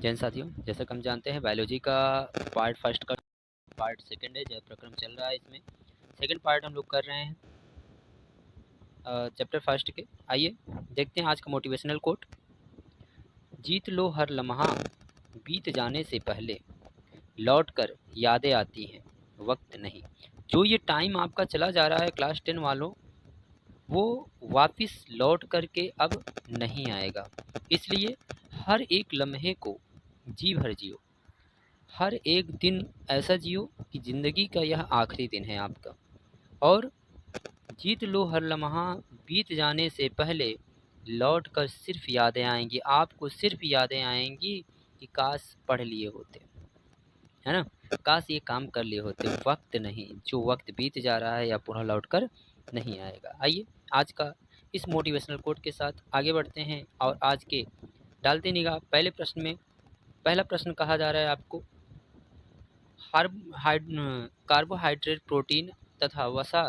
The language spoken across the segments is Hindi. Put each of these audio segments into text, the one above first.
जैन साथियों, जैसा कि हम जानते हैं बायोलॉजी का पार्ट फर्स्ट का पार्ट सेकंड है, जो प्रक्रम चल रहा है। इसमें सेकंड पार्ट हम लोग कर रहे हैं चैप्टर फर्स्ट के। आइए देखते हैं आज का मोटिवेशनल कोट। जीत लो हर लम्हा, बीत जाने से पहले लौट कर यादें आती हैं, वक्त नहीं। जो ये टाइम आपका चला जा रहा है क्लास 10 वालों, वो वापस लौट करके अब नहीं आएगा। इसलिए हर एक लम्हे को जी भर जियो, हर एक दिन ऐसा जियो कि ज़िंदगी का यह आखिरी दिन है आपका। और जीत लो हर लम्हा, बीत जाने से पहले लौट कर सिर्फ यादें आएंगी। आपको सिर्फ यादें आएंगी कि काश पढ़ लिए होते, है ना, काश ये काम कर लिए होते। वक्त नहीं, जो वक्त बीत जा रहा है या पुनः लौट कर नहीं आएगा। आइए आज का इस मोटिवेशनल कोट के साथ आगे बढ़ते हैं और आज के डालते निगाह पहले प्रश्न में। पहला प्रश्न कहा जा रहा है आपको, कार्बोहाइड्रेट, प्रोटीन तथा वसा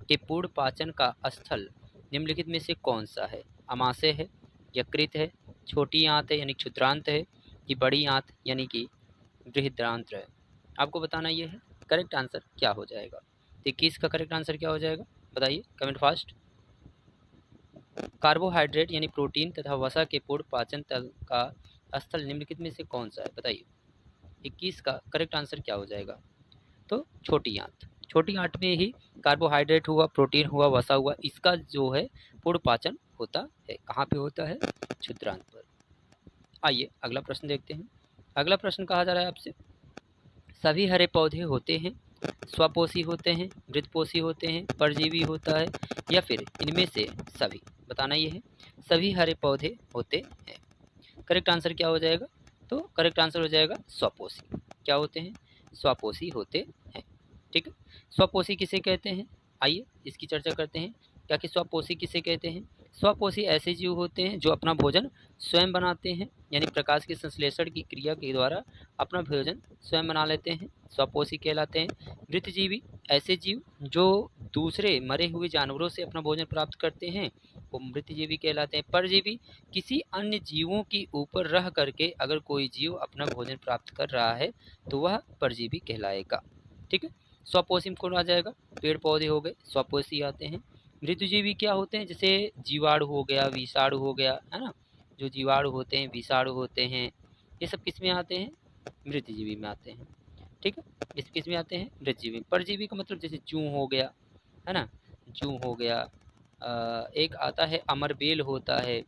के पूर्ण पाचन का स्थल निम्नलिखित में से कौन सा है? अमाशय है, यकृत है, छोटी आंत है यानी क्षुद्रांत है, कि बड़ी आंत यानी कि बृहदांत्र है? आपको बताना ये है। करेक्ट आंसर क्या हो जाएगा? तो 21 का करेक्ट आंसर क्या हो जाएगा बताइए, कमेंट फास्ट। कार्बोहाइड्रेट यानी प्रोटीन तथा वसा के पूर्ण पाचन तल का स्थल निम्नलिखित में से कौन सा है बताइए। 21 का करेक्ट आंसर क्या हो जाएगा? तो छोटी आंत। छोटी आंत में ही कार्बोहाइड्रेट हुआ, प्रोटीन हुआ, वसा हुआ, इसका जो है पूर्ण पाचन होता है। कहाँ पे होता है? क्षुद्रांत पर। आइए अगला प्रश्न देखते हैं। अगला प्रश्न कहा जा रहा है आपसे, सभी हरे पौधे होते हैं, स्वपोषी होते हैं, मृतपोषी होते हैं, परजीवी होता है, या फिर इनमें से सभी? बताना ये है। सभी हरे पौधे होते हैं। करेक्ट आंसर क्या हो जाएगा? तो करेक्ट आंसर हो जाएगा स्वपोषी। क्या होते हैं? स्वपोषी होते हैं। ठीक है, स्वपोषी किसे कहते हैं? आइए इसकी चर्चा करते हैं। क्या कि स्वपोषी किसे कहते हैं? स्वपोषी ऐसे जीव होते हैं जो अपना भोजन स्वयं बनाते हैं, यानी प्रकाश के संश्लेषण की क्रिया के द्वारा अपना भोजन स्वयं बना लेते हैं, स्वपोषी कहलाते हैं। मृतजीवी ऐसे जीव जो दूसरे मरे हुए जानवरों से अपना भोजन प्राप्त करते हैं, वो मृतजीवी कहलाते हैं। परजीवी किसी अन्य जीवों के ऊपर रह करके अगर कोई जीव अपना भोजन प्राप्त कर रहा है तो वह परजीवी कहलाएगा। ठीक है, स्वपोषी में कौन आ जाएगा? पेड़ पौधे हो गए, स्वपोषी आते हैं। मृतजीवी क्या होते हैं? जैसे जीवाणु हो गया, विषाणु हो गया, है ना, जो जीवाणु होते हैं, विषाणु होते हैं, ये सब किस में आते हैं? मृतजीवी में आते हैं। ठीक है, इस किस में आते हैं? मृतजीवी। परजीवी का मतलब जैसे जूं हो गया, है ना, जूं हो गया। एक आता है अमरबेल होता है।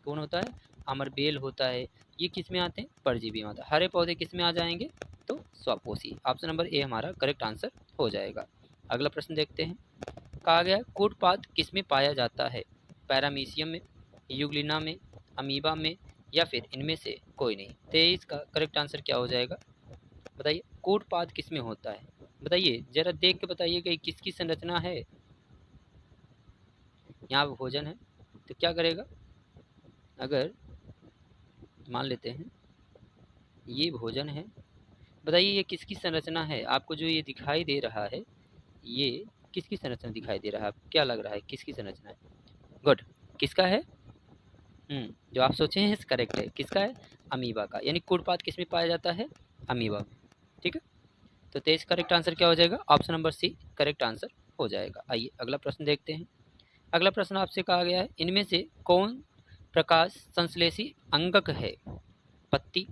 कौन होता है? अमरबेल होता है। ये किस में आते हैं? परजीवी में आता है। हरे पौधे किस में आ जाएंगे? तो स्वपोषी। ऑप्शन नंबर ए हमारा करेक्ट आंसर हो जाएगा। अगला प्रश्न देखते हैं। कहा गया कूटपाद किस में पाया जाता है? पैरामीशियम में, यूग्लिना में, अमीबा में, या फिर इनमें से कोई नहीं? 23 का करेक्ट आंसर क्या हो जाएगा बताइए। कूटपाद किस में होता है बताइए, जरा देख के बताइएगा किसकी संरचना है। यहाँ भोजन है तो क्या करेगा? अगर मान लेते हैं ये भोजन है, बताइए ये किसकी संरचना है? आपको जो ये दिखाई दे रहा है, ये किसकी संरचना दिखाई दे रहा है? क्या लग रहा है किसकी संरचना है? गुड, किसका है? जो आप सोचे हैं करेक्ट है। किसका है? अमीबा का। यानी कूटपाद किस में पाया जाता है? अमीबा में। ठीक है, तो 23 करेक्ट आंसर क्या हो जाएगा? Option number C correct answer हो जाएगा। आइए अगला प्रश्न देखते हैं। अगला प्रश्न आपसे कहा गया है, इनमें से कौन प्रकाश संश्लेषी अंगक है? पत्ती,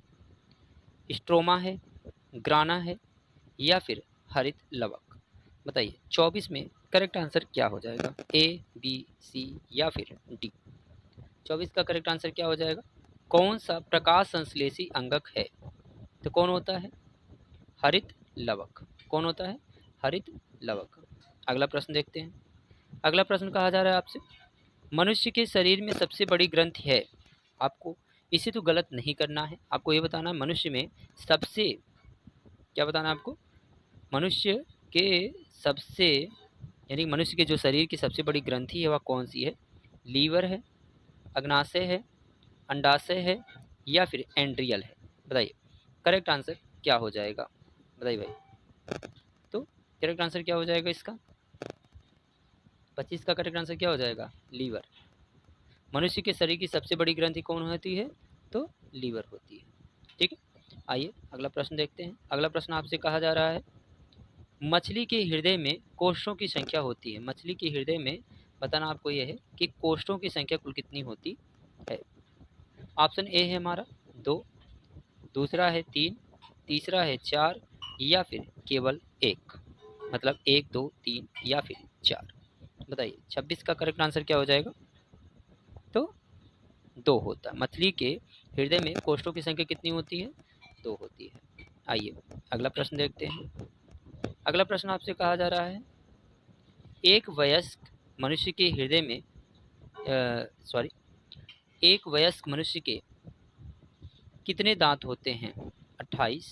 स्ट्रोमा है, ग्राना है, या फिर हरित लवक? बताइए 24 में करेक्ट आंसर क्या हो जाएगा? ए, बी, सी, या फिर डी? 24 का करेक्ट आंसर क्या हो जाएगा? कौन सा प्रकाश संश्लेषी अंगक है? तो कौन होता है? हरित लवक। कौन होता है? हरित लवक। अगला प्रश्न देखते हैं। अगला प्रश्न कहा जा रहा है आपसे, मनुष्य के शरीर में सबसे बड़ी ग्रंथि है? आपको इसे तो गलत नहीं करना है, आपको ये बताना है मनुष्य में सबसे, क्या बताना है आपको? मनुष्य के सबसे, यानी मनुष्य के जो शरीर की सबसे बड़ी ग्रंथि है वह कौन सी है? लीवर है, अग्नाशय है, अंडाशय है, या फिर एंड्रियल है? बताइए करेक्ट आंसर क्या हो जाएगा बताइए भाई। तो करेक्ट आंसर क्या हो जाएगा इसका? 25 का करेक्ट आंसर क्या हो जाएगा? लीवर। मनुष्य के शरीर की सबसे बड़ी ग्रंथि कौन होती है? तो लीवर होती है। ठीक है, आइए अगला प्रश्न देखते हैं। अगला प्रश्न आपसे कहा जा रहा है, मछली के हृदय में कोष्ठों की संख्या होती है। मछली के हृदय में बताना आपको यह है कि कोष्ठों की संख्या कुल कितनी होती है। ऑप्शन ए है हमारा 2, दूसरा है 3, तीसरा है 4 या फिर केवल 1, मतलब 1, 2, 3 या फिर 4। बताइए 26 का करेक्ट आंसर क्या हो जाएगा। तो 2 होता है। मछली के हृदय में कोष्ठों की संख्या कितनी होती है, 2 होती है। आइए अगला प्रश्न देखते हैं। अगला प्रश्न आपसे कहा जा रहा है, एक वयस्क मनुष्य के हृदय में सॉरी एक वयस्क मनुष्य के कितने दांत होते हैं। 28,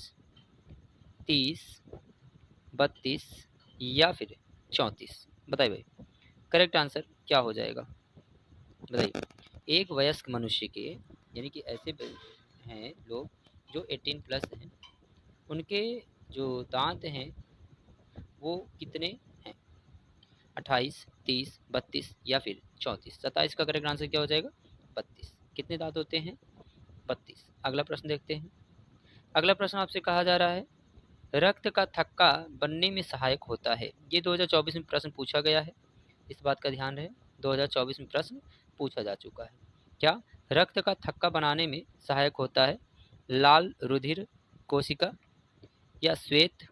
30, 32 या फिर 34। बताइए भाई करेक्ट आंसर क्या हो जाएगा। बताइए एक वयस्क मनुष्य के, यानी कि ऐसे हैं लोग जो 18 प्लस हैं, उनके जो दांत हैं वो कितने हैं। 28, 30, 32 या फिर 34। 27 का करेक्ट आंसर क्या हो जाएगा, 32। कितने दांत होते हैं, 32। अगला प्रश्न देखते हैं। अगला प्रश्न आपसे कहा जा रहा है, रक्त का थक्का बनने में सहायक होता है। ये 2024 में प्रश्न पूछा गया है, इस बात का ध्यान रहे। 2024 में प्रश्न पूछा जा चुका है। क्या रक्त का थक्का बनाने में सहायक होता है लाल रुधिर कोशिका या श्वेत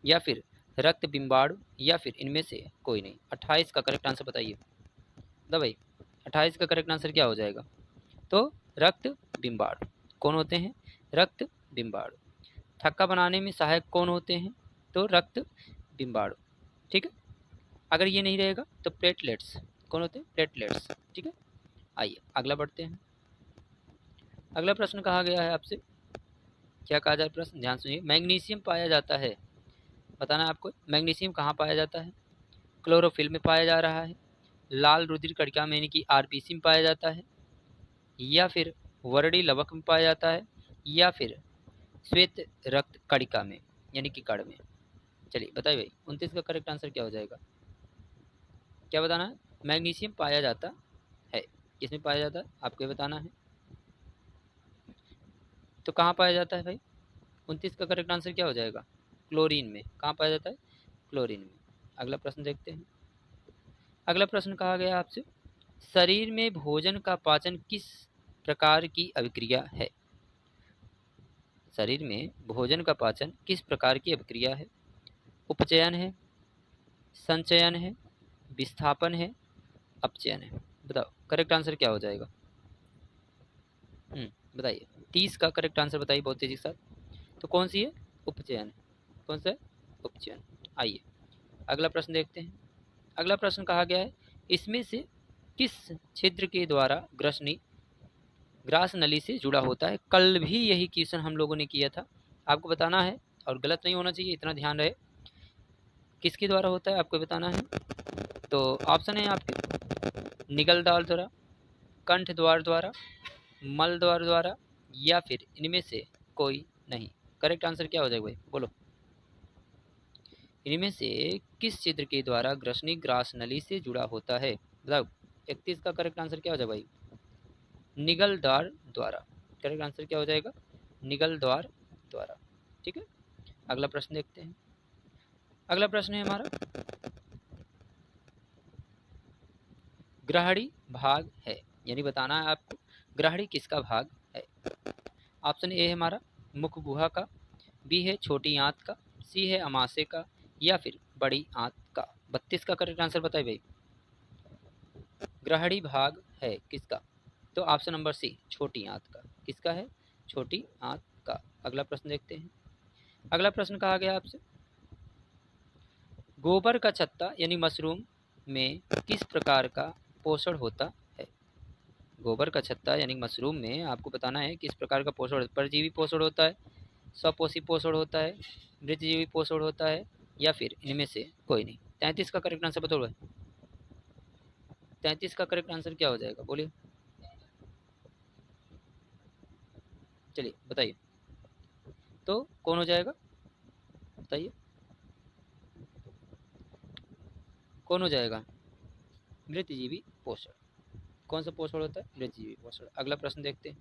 या फिर रक्त बिंबाणु या फिर इनमें से कोई नहीं। 28 का करेक्ट आंसर बताइए। मतलब भाई 28 का करेक्ट आंसर क्या हो जाएगा। तो रक्त बिंबाणु कौन होते हैं, रक्त बिंबाणु। थक्का बनाने में सहायक कौन होते हैं, तो रक्त बिंबाणु। ठीक है, अगर ये नहीं रहेगा तो प्लेटलेट्स कौन होते हैं, प्लेटलेट्स। ठीक है, आइए अगला बढ़ते हैं। अगला प्रश्न कहा गया है आपसे, क्या कहा जाए प्रश्न ध्यान सुनिए। मैग्नीशियम पाया जाता है, बताना है आपको मैग्नीशियम कहाँ पाया जाता है। क्लोरोफिल में पाया जा रहा है, लाल रुधिर कणिका में यानी कि आरबीसी में पाया जाता है, या फिर वर्णी लवक में पाया जाता है, या फिर श्वेत रक्त कणिका में यानी कि कण में। चलिए बताइए भाई 29 का करेक्ट आंसर क्या हो जाएगा। क्या बताना है, मैग्नीशियम पाया जाता है, किसमें पाया जाता है आपको ये बताना है। तो कहाँ पाया जाता है भाई, 29 का करेक्ट आंसर क्या हो जाएगा, क्लोरीन में। कहाँ पाया जाता है, क्लोरीन में। अगला प्रश्न देखते हैं। अगला प्रश्न कहा गया आपसे, शरीर में भोजन का पाचन किस प्रकार की अभिक्रिया है। शरीर में भोजन का पाचन किस प्रकार की अभिक्रिया है। उपचयन है, संचयन है, विस्थापन है, अपचयन है। बताओ करेक्ट आंसर क्या हो जाएगा। बताइए 30 का करेक्ट आंसर बताइए बहुत तेजी के साथ। तो कौन सी है, उपचयन। कौन सा है, उपचयन। आइए अगला प्रश्न देखते हैं। अगला प्रश्न कहा गया है, इसमें से किस छिद्र के द्वारा ग्रास नली से जुड़ा होता है। कल भी यही क्वेश्चन हम लोगों ने किया था, आपको बताना है और गलत नहीं होना चाहिए, इतना ध्यान रहे। किसके द्वारा होता है आपको बताना है। तो ऑप्शन है आपके, निगल द्वार द्वारा, कंठ द्वार द्वारा, मल द्वार द्वारा, या फिर इनमें से कोई नहीं। करेक्ट आंसर क्या हो जाएगा भाई बोलो। इनमें से किस छिद्र के द्वारा ग्रसनी ग्रास नली से जुड़ा होता है। बताओ 31 का करेक्ट आंसर क्या हो जाएगा भाई, निगल द्वार द्वारा। करेक्ट आंसर क्या हो जाएगा, निगल द्वार द्वारा। ठीक है, अगला प्रश्न देखते हैं। अगला प्रश्न है हमारा, ग्राहड़ी भाग है, यानी बताना है आपको ग्राहड़ी किसका भाग है। ऑप्शन ए है हमारा मुख गुहा का, बी है छोटी आंत का, सी है अमाशय का, या फिर बड़ी आंत का। 32 का करेक्ट आंसर बताइए भाई, ग्राहड़ी भाग है किसका। तो ऑप्शन नंबर सी छोटी आंत का। किसका है, छोटी आंत का। अगला प्रश्न देखते हैं। अगला प्रश्न कहा गया आपसे, गोबर का छत्ता यानी मशरूम में किस प्रकार का पोषण होता है। गोबर का छत्ता यानी मशरूम में आपको बताना है किस प्रकार का पोषण, परजीवी पोषण होता है, स्वपोषी पोषण होता है, मृतजीवी पोषण होता है, या फिर इनमें से कोई नहीं। 33 का करेक्ट आंसर बताओ भाई, 33 का करेक्ट आंसर क्या हो जाएगा बोलिए। चलिए बताइए तो कौन हो जाएगा, बताइए कौन हो जाएगा, मृतजीवी पोषण। कौन सा पोषण होता है, मृतजीवी पोषण। अगला प्रश्न देखते हैं।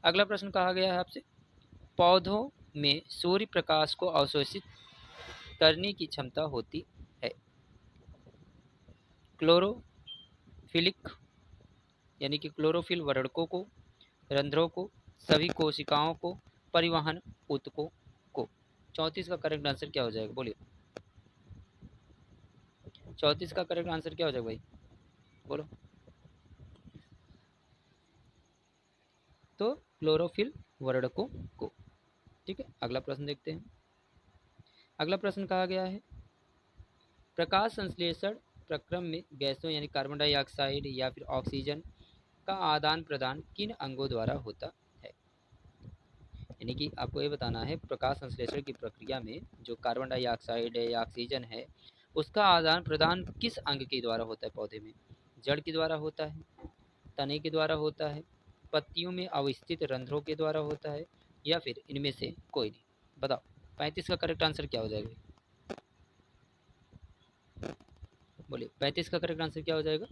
अगला प्रश्न कहा गया है आपसे, पौधों में सूर्य प्रकाश को अवशोषित करने की क्षमता होती है? क्लोरोफिलिक यानी कि क्लोरोफिल वर्णकों को, रंध्रों को, सभी कोशिकाओं को, परिवहन ऊतकों को। 34 का करेक्ट आंसर क्या हो जाएगा? बोलिए 34 का करेक्ट आंसर क्या हो जाएगा भाई? बोलो। तो क्लोरोफिल वर्णकों को। ठीक है, अगला प्रश्न देखते हैं। अगला प्रश्न कहा गया है, प्रकाश संश्लेषण प्रक्रम में गैसों यानी कार्बन डाइऑक्साइड या फिर ऑक्सीजन का आदान प्रदान किन अंगों द्वारा होता है? यानी कि आपको ये बताना है प्रकाश संश्लेषण की प्रक्रिया में जो कार्बन डाइऑक्साइड है या ऑक्सीजन है उसका आदान प्रदान किस अंग के द्वारा होता है? पौधे में जड़ के द्वारा होता है, तने के द्वारा होता है, पत्तियों में अवस्थित रंध्रों के द्वारा होता है, या फिर इनमें से कोई नहीं? बताओ 35 का करेक्ट आंसर क्या हो जाएगा? बोलिए 35 का करेक्ट आंसर क्या हो जाएगा?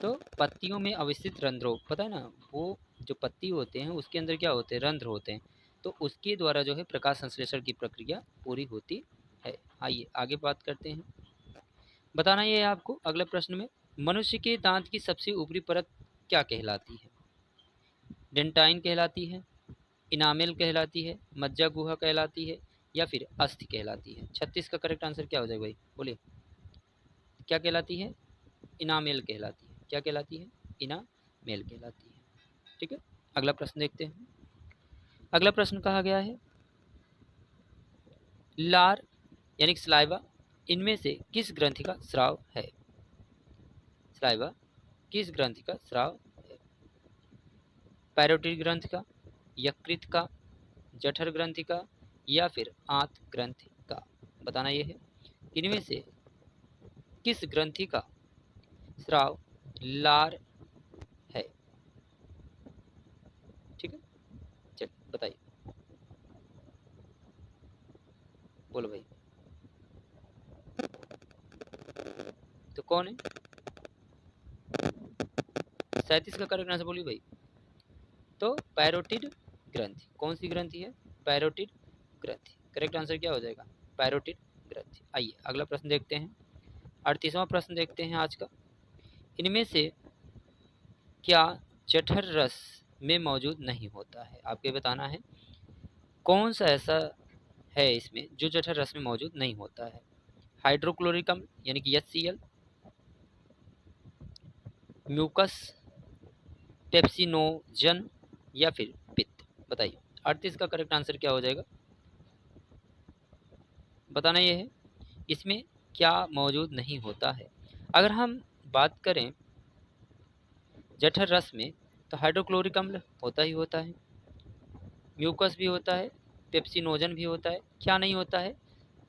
तो पत्तियों में अवस्थित रंध्रों, पता है ना, वो जो पत्ती होते हैं उसके अंदर क्या होते हैं? रंध्र होते हैं, तो उसके द्वारा जो है प्रकाश संश्लेषण की प्रक्रिया पूरी होती है। आइए आगे बात करते हैं। बताना ये है आपको अगले प्रश्न में, मनुष्य के दांत की सबसे ऊपरी परत क्या कहलाती है? डेंटाइन कहलाती है, इनामेल कहलाती है, मज्जा गुहा कहलाती है, या फिर अस्थि कहलाती है? 36 का करेक्ट आंसर क्या हो जाएगा भाई? बोलिए क्या कहलाती है? इनामेल कहलाती है। क्या कहलाती है? इनामेल कहलाती है। ठीक है, अगला प्रश्न देखते हैं। अगला प्रश्न कहा गया है, लार यानी स्लाइवा इनमें से किस ग्रंथि का स्राव है? स्लाइवा किस ग्रंथि का स्राव है? पैरोटिड ग्रंथि का, यकृत का, जठर ग्रंथि का, या फिर आंत ग्रंथि का? बताना यह है इनमें से किस ग्रंथि का स्राव लार है? ठीक है, चलिए बताइए, बोलो भाई। तो कौन है? 37 का करेक्ट आंसर बोलिए भाई। तो पैरोटिड ग्रंथि। कौन सी ग्रंथि है? पैरोटिड ग्रंथि। करेक्ट आंसर क्या हो जाएगा? पैरोटिड ग्रंथि। आइए अगला प्रश्न देखते हैं। 38वां प्रश्न देखते हैं आज का, इनमें से क्या जठर रस में मौजूद नहीं होता है? आपके बताना है कौन सा ऐसा है इसमें जो जठर रस में मौजूद नहीं होता है? हाइड्रोक्लोरिक अम्ल यानी कि HCl, म्यूकस, पेप्सिनोजन, या फिर पित्त? बताइए 38 का करेक्ट आंसर क्या हो जाएगा? बताना ये है इसमें क्या मौजूद नहीं होता है। अगर हम बात करें जठर रस में तो हाइड्रोक्लोरिक अम्ल होता ही होता है, म्यूकस भी होता है, पेप्सिनोजन भी होता है, क्या नहीं होता है?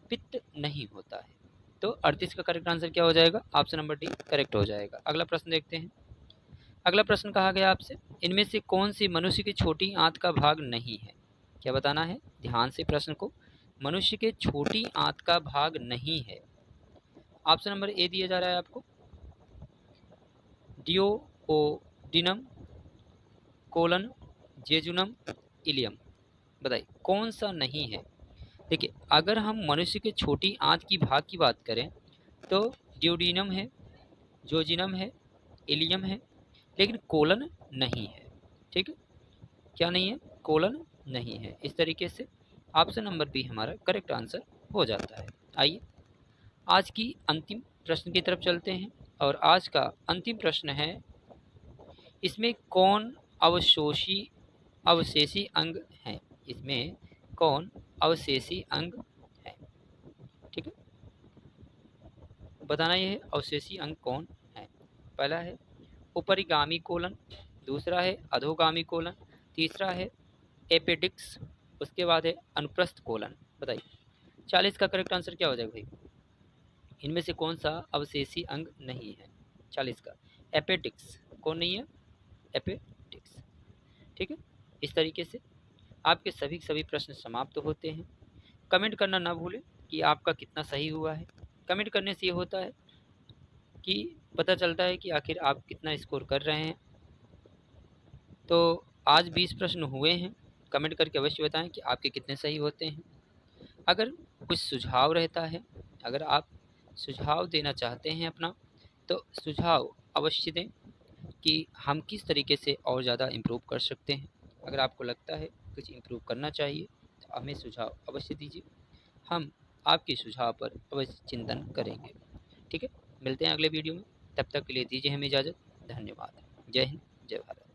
पित्त नहीं होता है। तो 38 का करेक्ट आंसर क्या हो जाएगा? ऑप्शन नंबर डी करेक्ट हो जाएगा। अगला प्रश्न देखते हैं। अगला प्रश्न कहा गया आपसे, इनमें से कौन सी मनुष्य की छोटी आंत का भाग नहीं है? क्या बताना है ध्यान से प्रश्न को, मनुष्य के छोटी आंत का भाग नहीं है। ऑप्शन नंबर ए दिया जा रहा है आपको, डियोडिनम, कोलन, जेजुनम, इलियम। बताइए कौन सा नहीं है? देखिए अगर हम मनुष्य के छोटी आंत की भाग की बात करें तो ड्यूडिनम है, जोजिनम है, इलियम है, लेकिन कोलन नहीं है। ठीक है, क्या नहीं है? कोलन नहीं है। इस तरीके से ऑप्शन नंबर बी हमारा करेक्ट आंसर हो जाता है। आइए आज की अंतिम प्रश्न की तरफ चलते हैं, और आज का अंतिम प्रश्न है, इसमें कौन अवशेषी अंग है? इसमें कौन अवशेषी अंग है? ठीक है, बताना यह है अवशेषी अंग कौन है। पहला है उपरिगामी कोलन, दूसरा है अधोगामी कोलन, तीसरा है एपेडिक्स, उसके बाद है अनुप्रस्थ कोलन। बताइए 40 का करेक्ट आंसर क्या हो जाएगा भाई? इनमें से कौन सा अवशेषी अंग नहीं है? 40 का एपेडिक्स। कौन नहीं है? एपेडिक्स। ठीक है, इस तरीके से आपके सभी प्रश्न समाप्त होते हैं। कमेंट करना ना भूलें कि आपका कितना सही हुआ है। कमेंट करने से ये होता है कि पता चलता है कि आखिर आप कितना स्कोर कर रहे हैं। तो आज 20 प्रश्न हुए हैं, कमेंट करके अवश्य बताएं कि आपके कितने सही होते हैं। अगर कुछ सुझाव रहता है, अगर आप सुझाव देना चाहते हैं अपना, तो सुझाव अवश्य दें कि हम किस तरीके से और ज़्यादा इम्प्रूव कर सकते हैं। अगर आपको लगता है कुछ इम्प्रूव करना चाहिए तो हमें सुझाव अवश्य दीजिए, हम आपके सुझाव पर अवश्य चिंतन करेंगे। ठीक है, मिलते हैं अगले वीडियो में, तब तक के लिए दीजिए हमें इजाज़त। धन्यवाद। जय हिंद, जय भारत।